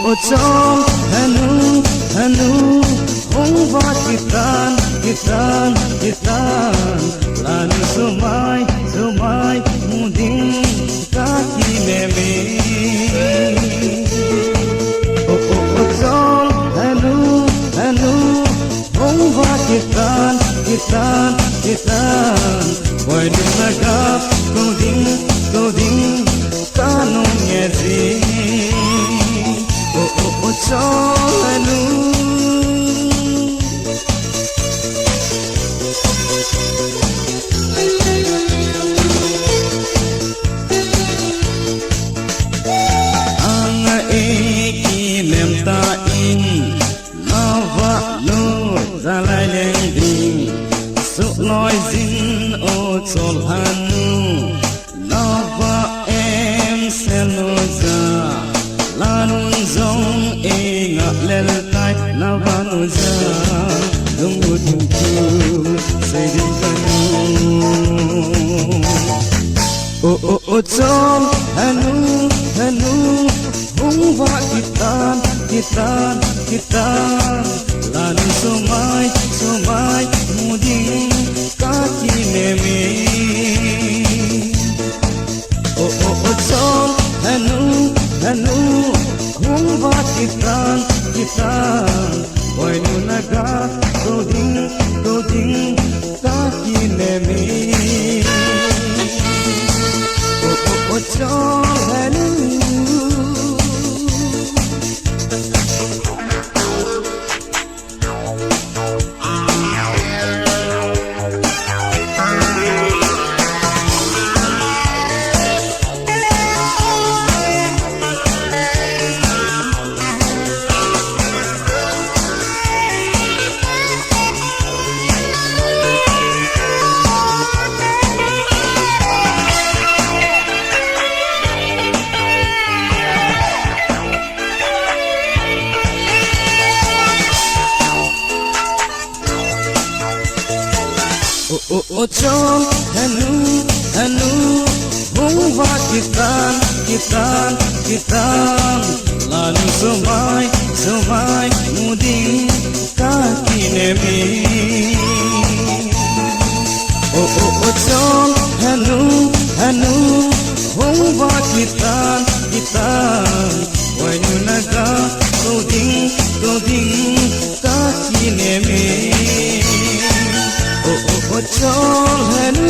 O trong hanu hong va kitan lan sumai muding ka ki me o trong hanu hong va kitan boy na ga coding kanu nghe gì o trong hanu ang eki lem ta in nava no ra lại lên đình su nói zin o chol hanu nava em sẽ lo ra lanun zong e ngap lel tai navanu za dung dung tu say đi o trong hanu hung va kitan lanun sumai muding ka ki me o trong hanu hung va kitan boy nu naga coding ka ki me o trong hanu o trong hanu hung va kitan lanu sumai muding ka ki me o trong hanu hung va kitan boy nu naga coding ka ki me o trong hanu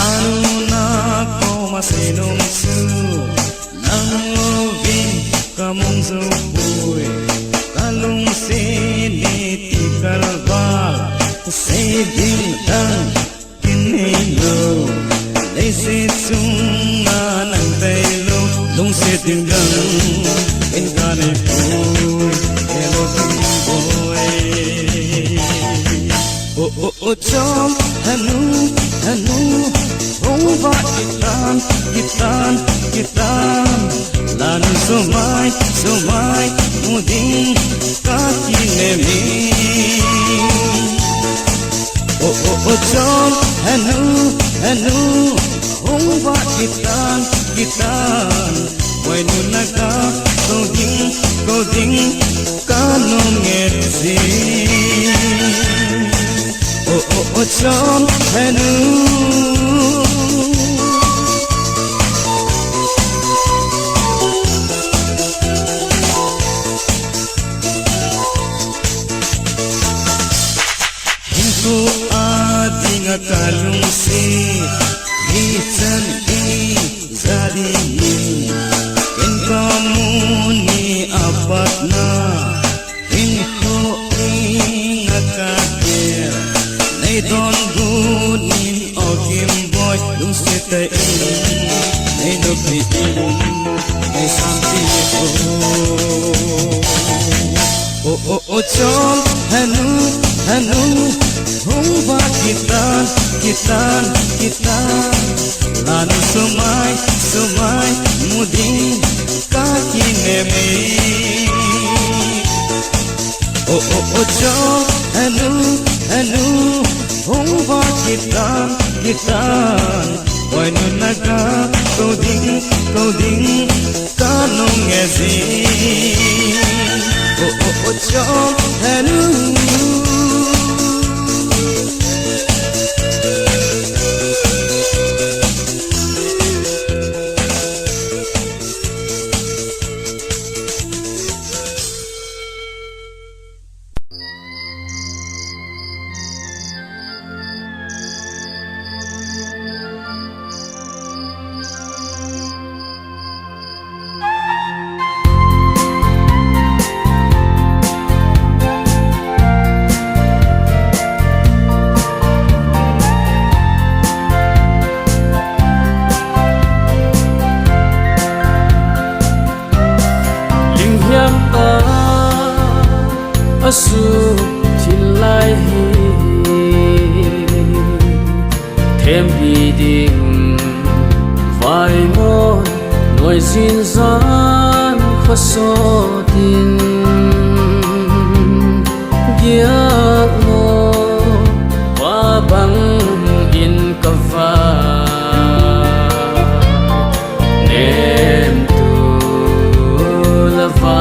anu na ko masinong su nang lovin kamong su bui kalung se ni ti kalbal se din tan kinelo se chung na nang tay lung se ting gang in ka ne pui hello boy o trong hanu hong va kitan lan sumai muding ka ki me o trong hanu hung va kitan boy nu naga coding kanu nghe gì o trong hanu hinku adinga kalung si Hitan zadi in kamuni apat na nay don good in o kim boy lung se te nay no pi nay samti o chol hanu hung ba kitan lan sumai muding ka kineme o chol hanu hung ba kitan why no naga coding kanong ezi o chol hanu asu thilai hi thêm bi ding vai mo noi zin zan kho so tin gia mo wa bang in ka va nem tu la va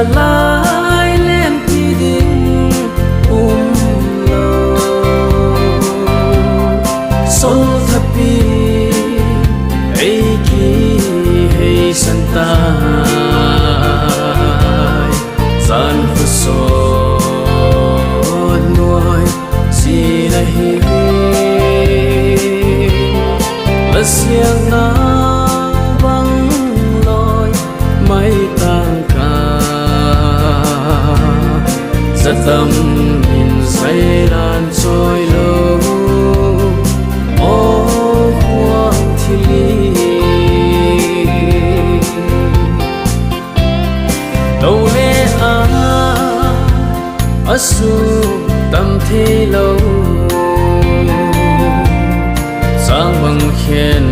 lai lên ti ding lo sol thapi ei ki hei santa zan fu so noi si la hi la siang na bang loi mai tang tâm nhìn say lan trôi lâu ô khoang thi đâu lẽ asu tâm thế lâu sang bằng khen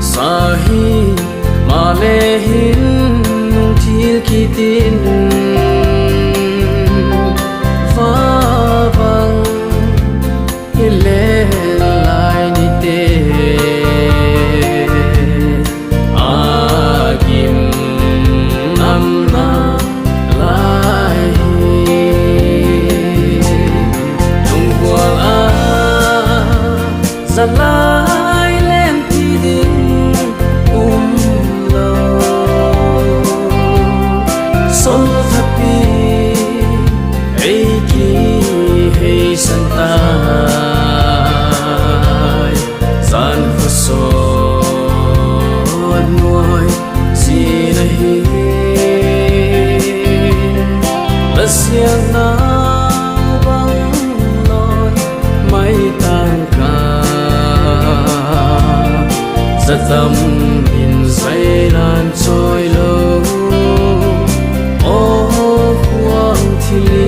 sa hi mà lẽ hin thiêu kỳ tin lai ni te agim amna lai tung qua za lai lên ti ding lo sol thapi ei ki hei santa san fu so noi si na hi la siang na bang loi mai tan ka za tâm in say lan trôi lâu ô khoang thi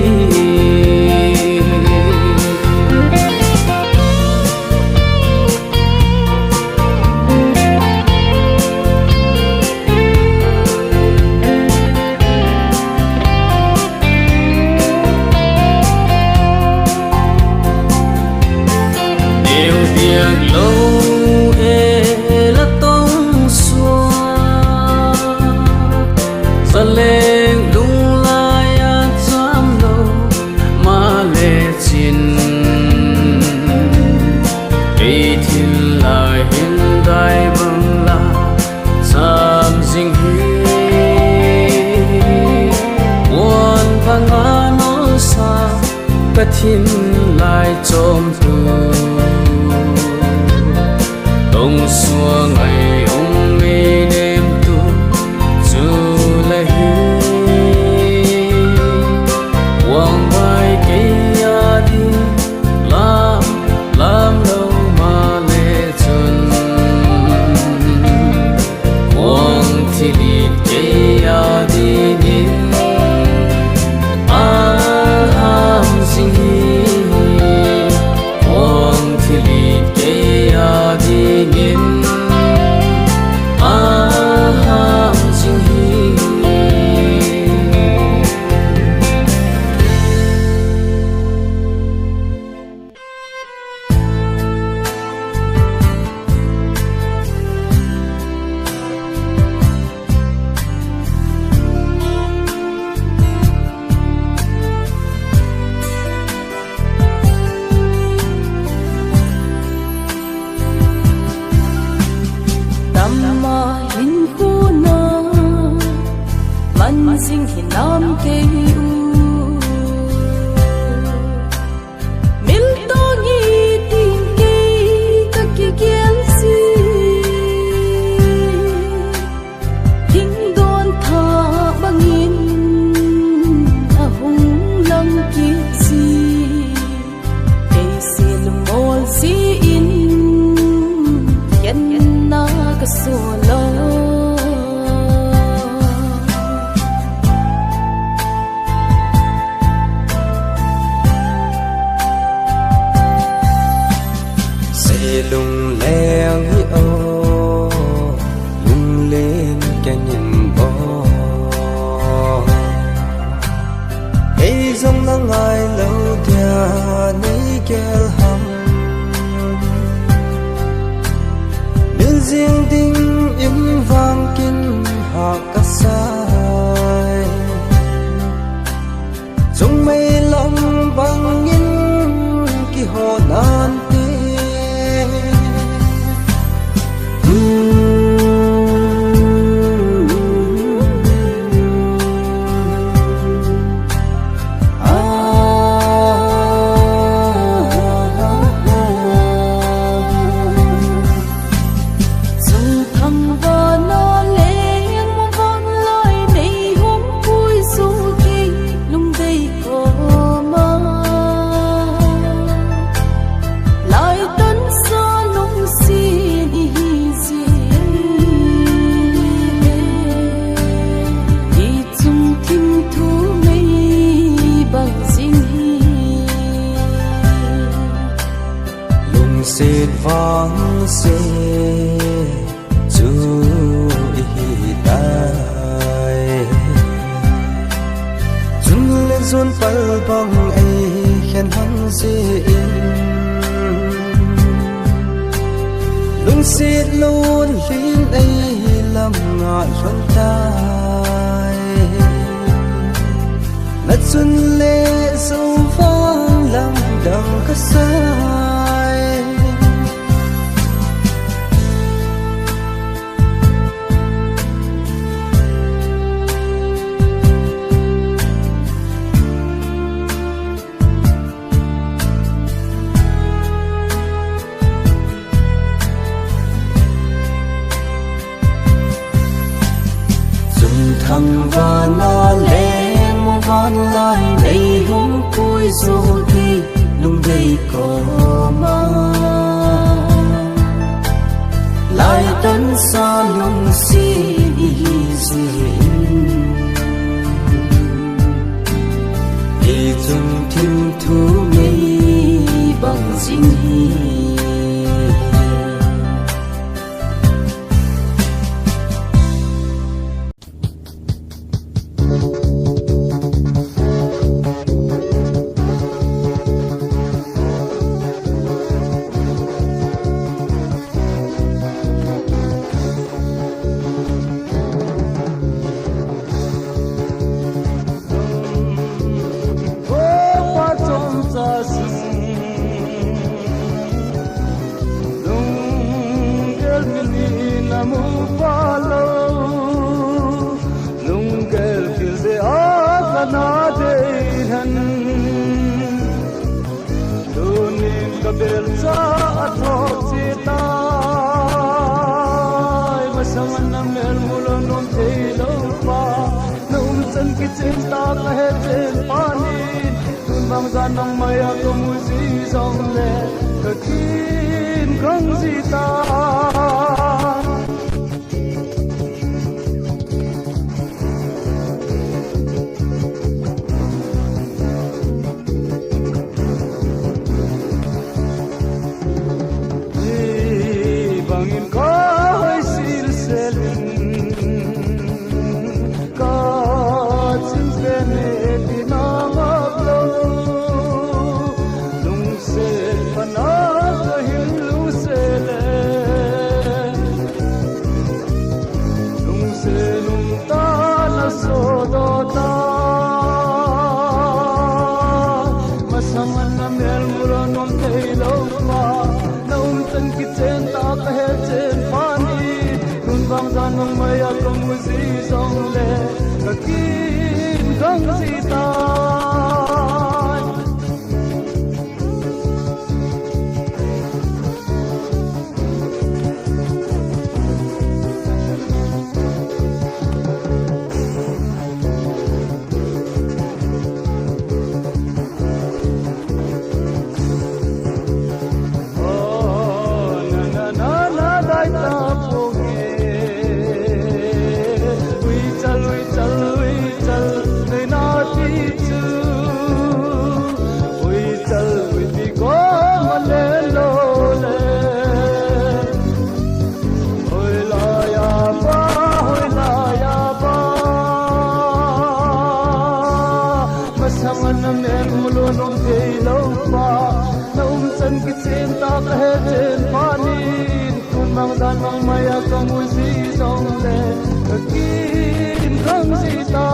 thiên lai chom tu đông xua ngày ông mi đêm tu chu dinh hi nam ke u mil to ngi tin ke ka ki kian si king don tha bangin a hung lam ki si ke sil mol si in yan na ka so lo lung leng hi o lung lên cái nhìn bó hey dòng nắng ai lâu thia nay kêu hầm miền riêng đinh im vang kinh hạ cả sai trong mây lắm băng in kỳ hồ nan xịt vắng xe chú ý tai chúng lên xuân phật bằng ấy khen hắn gì lung xịt luôn lín ấy làm ngọn phân tai lật xuân lệ sâu vang làm đằng cất sai thằng và nó lẽ mong con lại đây hôm cuối rồi thì lung đây có mà lại tấn xa lung xin gì để dùng thêm thu mây bằng dinh cinta kahe chen panin tun bang gan nang maya ko muzi song le kakin kang zita bangin kai sil selin Nong maya ko muzi song le kakin kang sitan mang maya kang usi song le kakin kang sita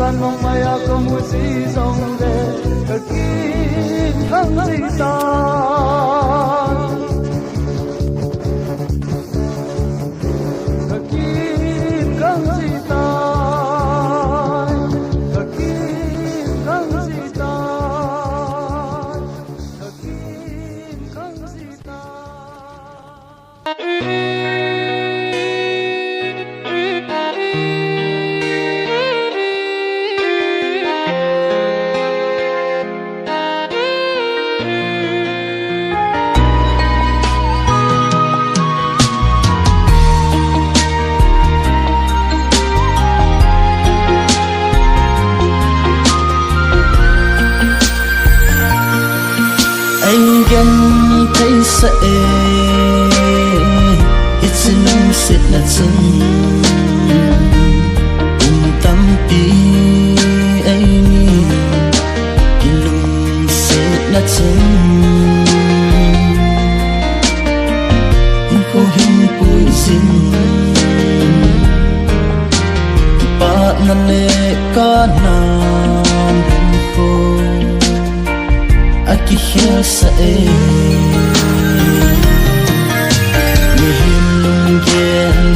Nong maya kamusi song le kakin kang sita kakin kang sita kakin kang sita kakin kang sita sa it's a nung sit na sun tampi ay ni ilung sit na sun ko himpuy sin pa na le ka nan ko at kihya sa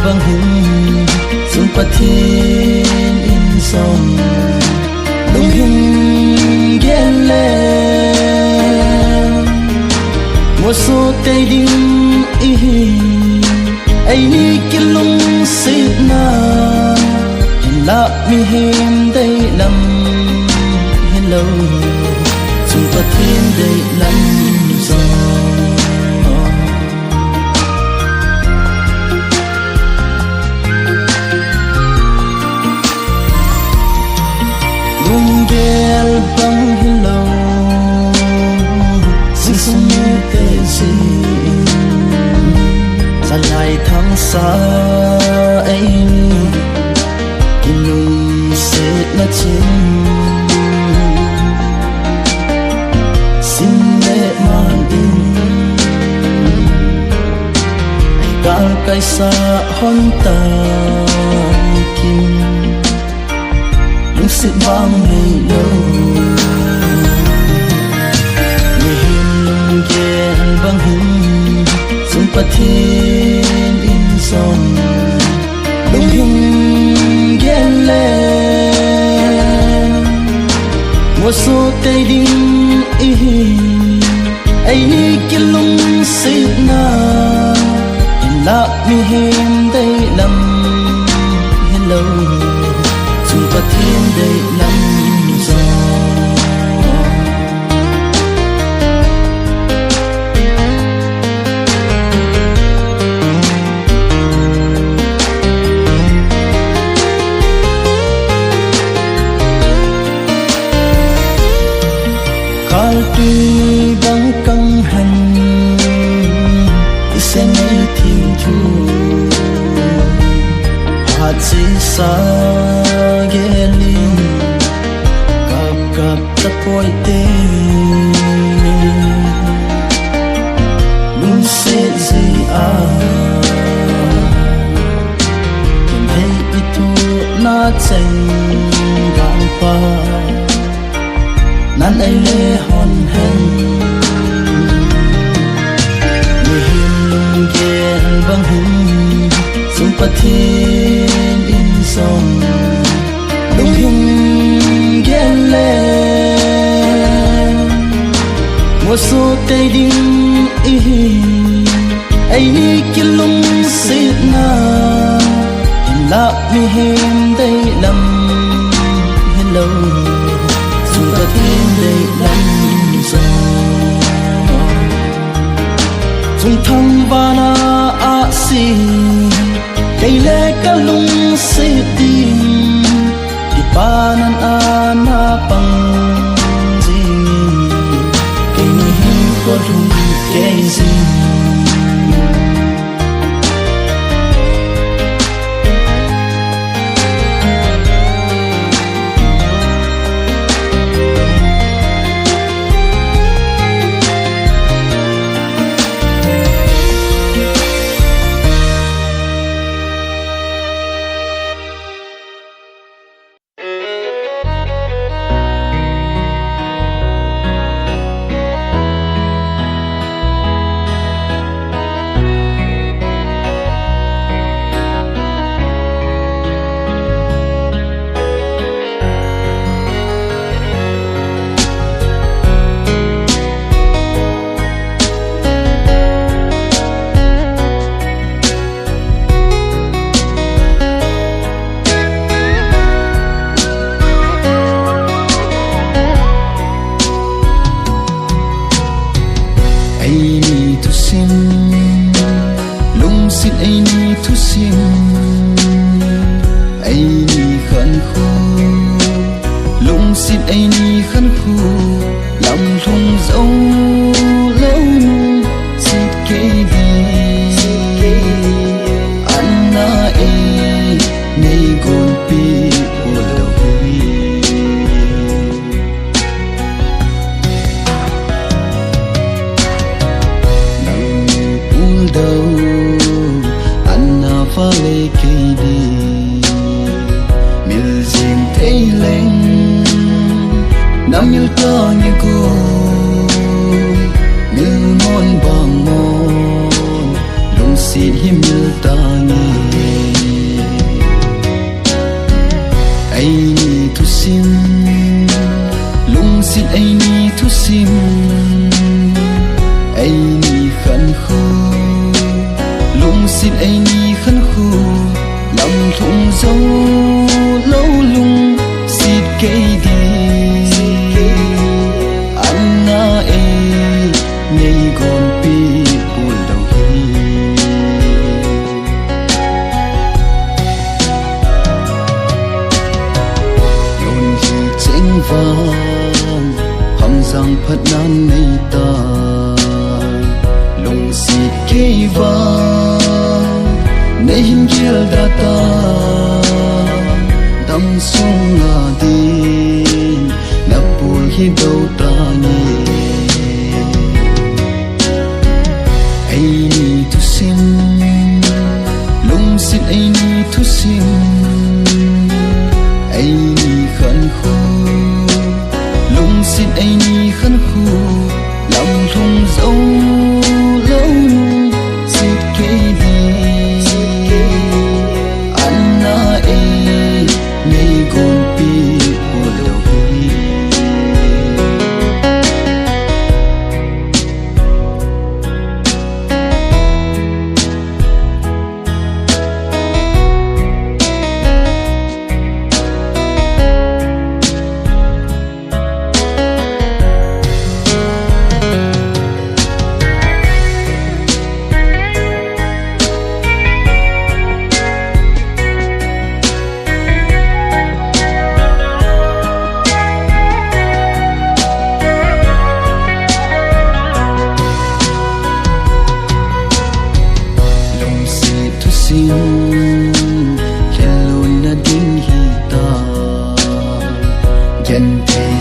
bang hung sung pathin in song lung hung gen le mo so tay ding i ai ni kilung sit na la mi him day lam hello sung pathin day lam song bel bang hello sing sung te si sa lai thang sa ai inung set na chin sin le man din ai gal kai sa hon ta kim sit bang hello ni him lung gen bang hum sung pathin in song lung him gen le mo so tay ding i ai ni kilung sit na in la mi him day lam hello sung pathin day lam gió tuy băng căng hành sẽ nay thiên thu hạt chỉ xa ghé linh cặp cặp ta coi tên luôn sẽ gì tìm thấy ít thu na chân gạo pa nan ai lê hòn hen người hiền lung ghen băng hình sung pa thiên in sông lung hình ghen lên mùa số tây đinh ai ni kia lung xịt na hình lạ mi hem đây lầm hello dù ta thiên đây lắm rồi dùng thăng và na a si cây lê cả lung xịt tim đi ba nan a na bằng gì cây ni có rung cây gì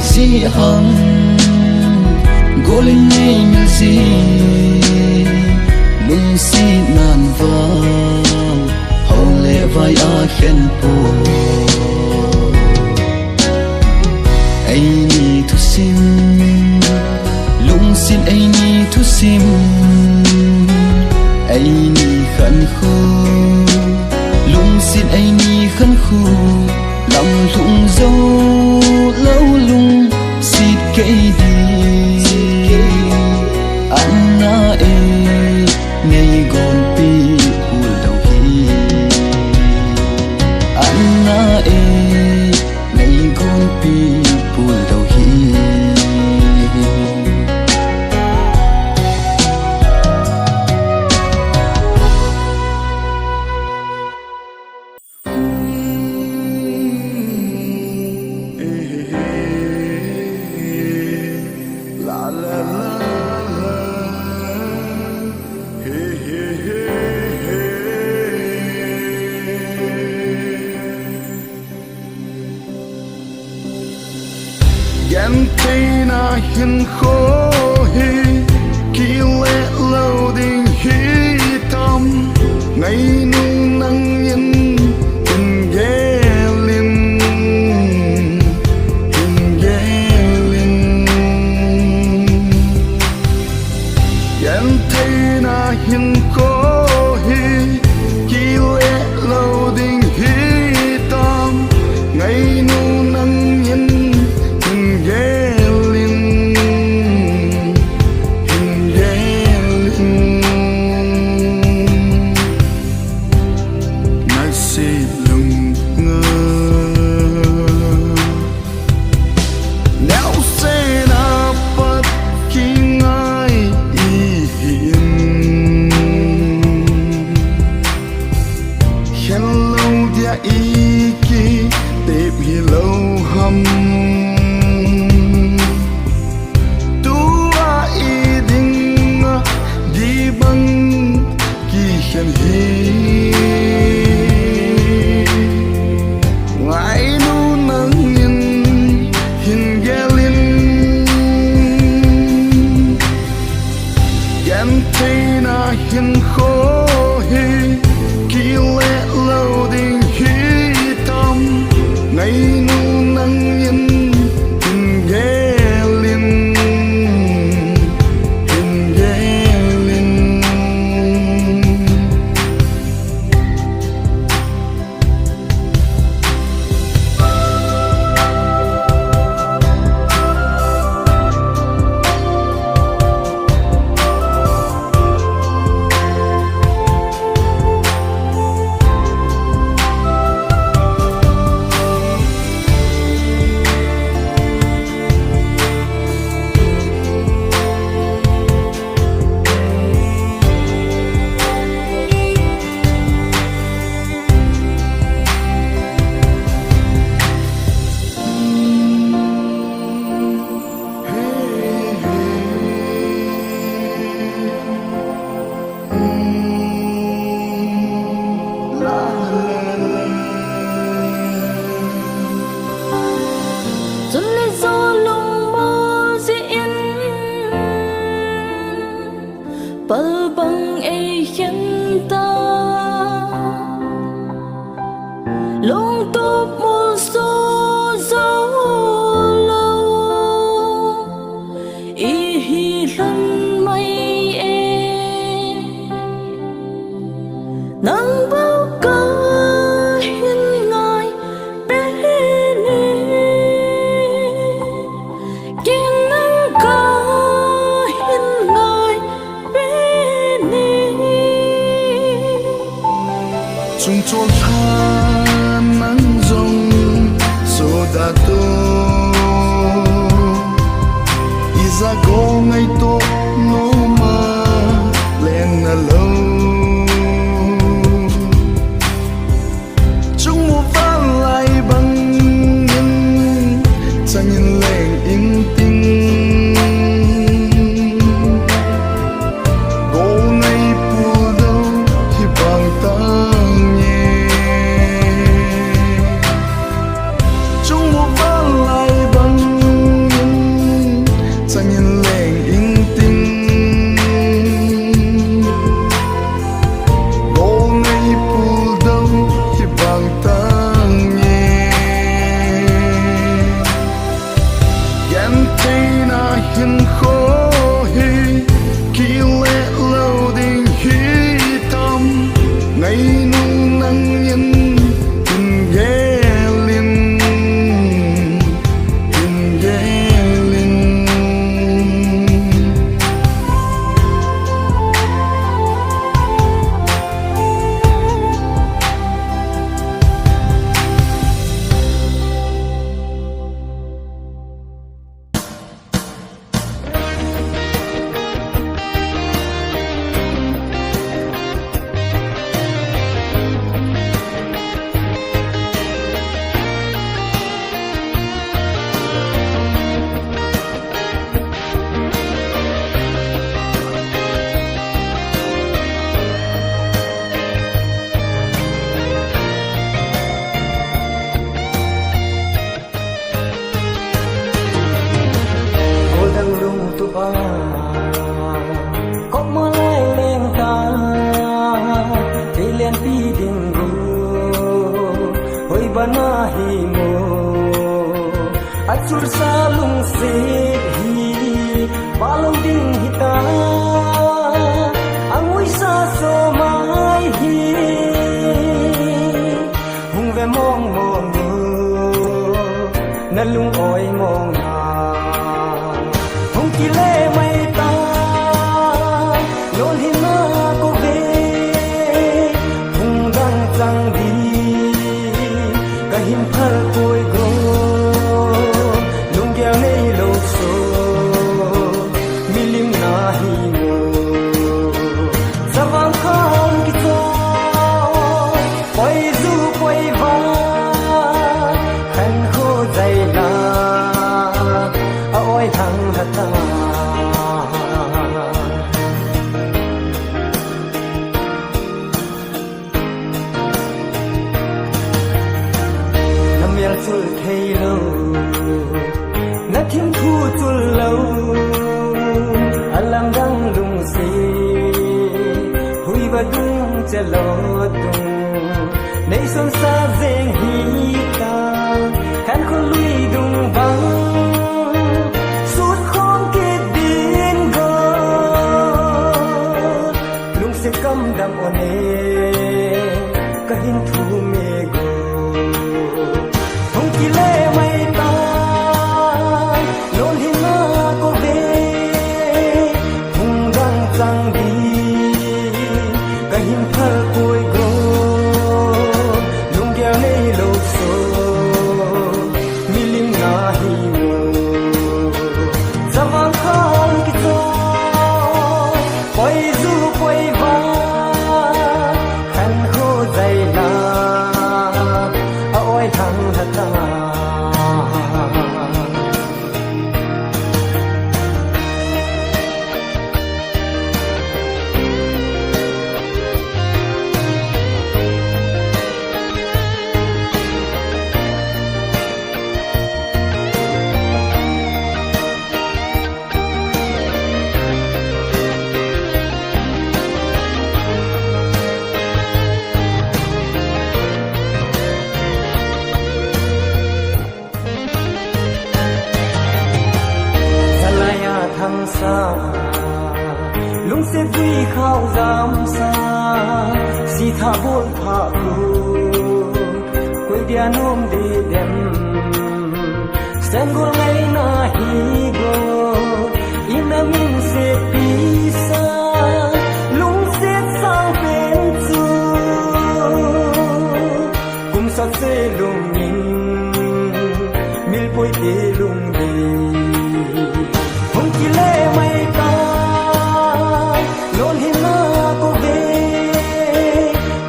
gì hằng gỗ lên ngay như gì lung si nan vang hầu lệ vai a khen po ai ni thu sim lung xin ai ni thu sim ai ni khăn khu lung xin ai ni khăn khu lòng lung dâu lâu lung xịt cây đi Anna e ngày gom pi ul đầu hi Anna e ngày gom pi ul đầu hi Gen tay na hin khô hi Ki lệ lâu đình hi tâm Ngày nung nắng nhân Hình ghé linh Hình ghé linh Gen tay na hin khô hi Ki lệ lâu đình hi tâm Ngày nung nắng nhân iki tệp hi lâu hầm tua y đinh đi băng kỳ khen hi ngại nu nắng nhìn hình ghé linh ghen thấy na hình khô hi kỳ lệ lâu đình hi tâm ngày nu nắng nhân hình ghé linh hình ghé linh bờ băng ấy khiến ta lung tốt một số dấu lâu ý hi lần mây em nắng bao ca hiên ngài bé ni kiên nắng ca hiên ngài bé ni chung chôn than nắng rong số đã tô isa go ngày tô no ma lên na lâu chung một vang lại bằng nhân chẳng nhìn lên in tinh go ngày pu đâu thì bằng tăng nhẹ chung một vang lại bằng say na hin kho hi ki le lo ding hi tam ngày nu nang yin in ye lin in ye lin có mơ lại lên ta đi lên đi đừng ru hồi bana hi mo achur sa lung se hi balong ding hita angui sa so mai hi hung ve mong mong na lung oi mong na hung ki le mai ta lol hi na ko ve hung dang chang di ka him phal koi go lung gyal nei lo so milim na hi mo zawang kham ki to poi zu poi va khan kho dai na a oi thang hata chul thei lo na thim thu chul lo alang dang lung si hui ba dung chalo tung nei son sa zeng hi ta kan khol lui dung bang sut khom ke din go lung se kam dam one ka hin thu me go ki le mai ta lol hi na ko ve hung dang chang di ka him phal koi go lung gyal nei lo so milim na hi mo zawang kham ki to poi zu poi va khan kho dai na a oi thang hata thăng xa lung se vui khao giam xa si tha bol pha lu koi dia nom de dem sen gol ngai na hi go ina min se pi sa lung se sang pen chu kum sa se lung nin mil poi de lung de ki le mai ta lol hi na ko ve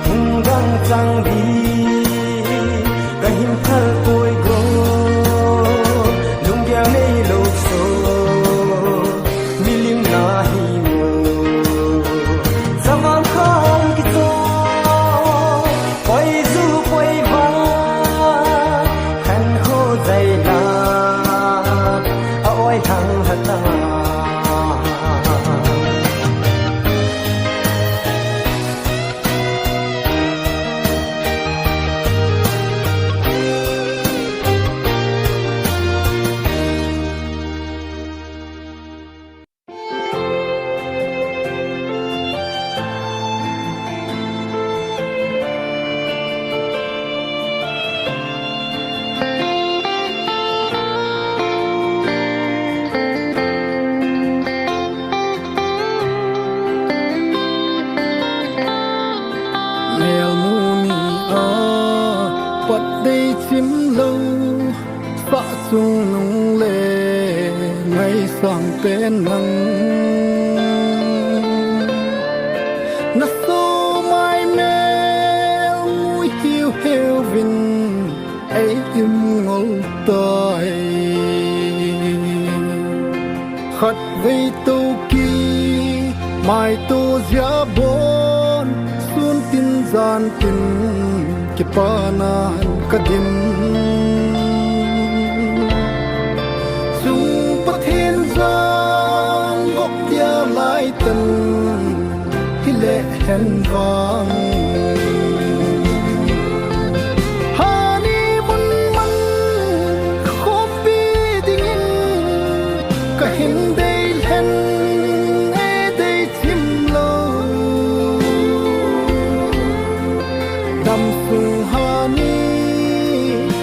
hung dang chang di ka him khal ko sang pen nang na so mai mel mui hiu heo vin ai im ngol tai khát vây tô kỳ mai tô giá bon xuân tin gian tin ki panan kadim sung pathen giang gok tia lai tan hile hen vang hani mun man khop bi dingin ka hin dei hen e dei chim lo dam sung hani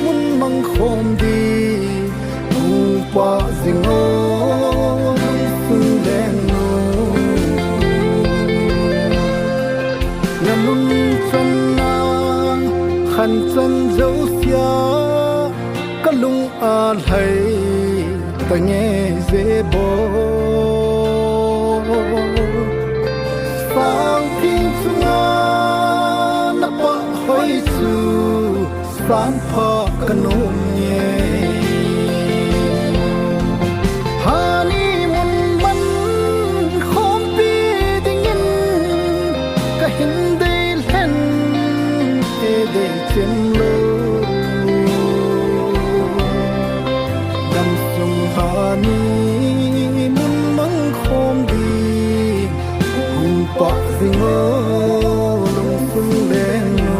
mun mang khom di qua zingo sung đen no nganun chân na khăn chân dấu xia kalung a thai ta nghe dễ bo sang thiên sunga na pa hoi su san pha kanom nye chim lo dam sung hani mun mang khom di hum pa zingo lung sung den no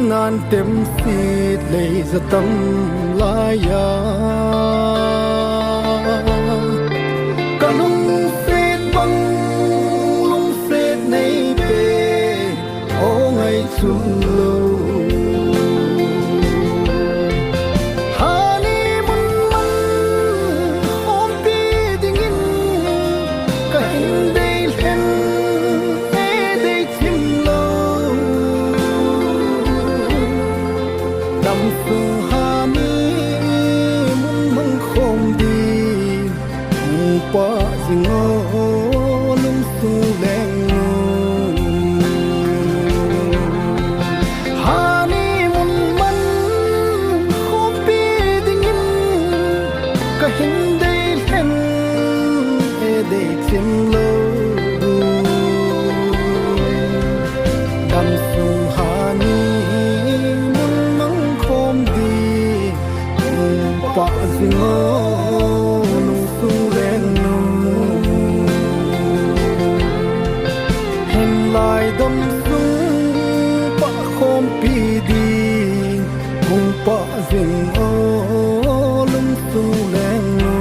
nan tem xịt lệ ra tâm lai ya cả lung phết băng lung phết này về ô ngày chung lâu hani mun man om bi dingin ka hin dei hen e dei chim lo dam sung hani mun mang khom di pa zingo lung sung leng no hani mun man khom bi dingin ka hin dei hen e dei chim lo dam sung hani pa zingo lung sung len no hen lai dam sung pa khom pi di hung pa zingo lung sung len no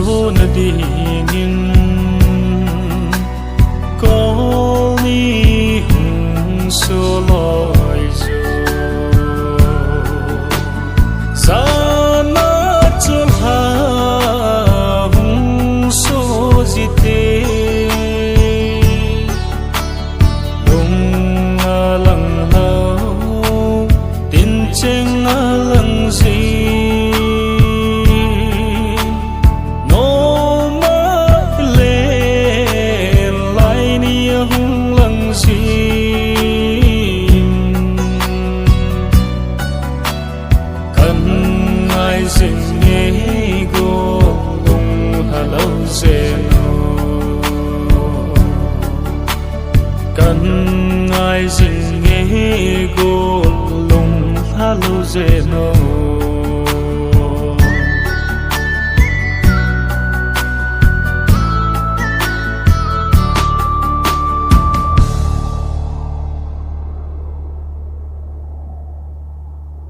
số na đi nhìn có ni hùng số loi zo na chul ha hùng số jite lung lang lao tin cheng lang zi ai dình nghe cô lùng pha lô dê nô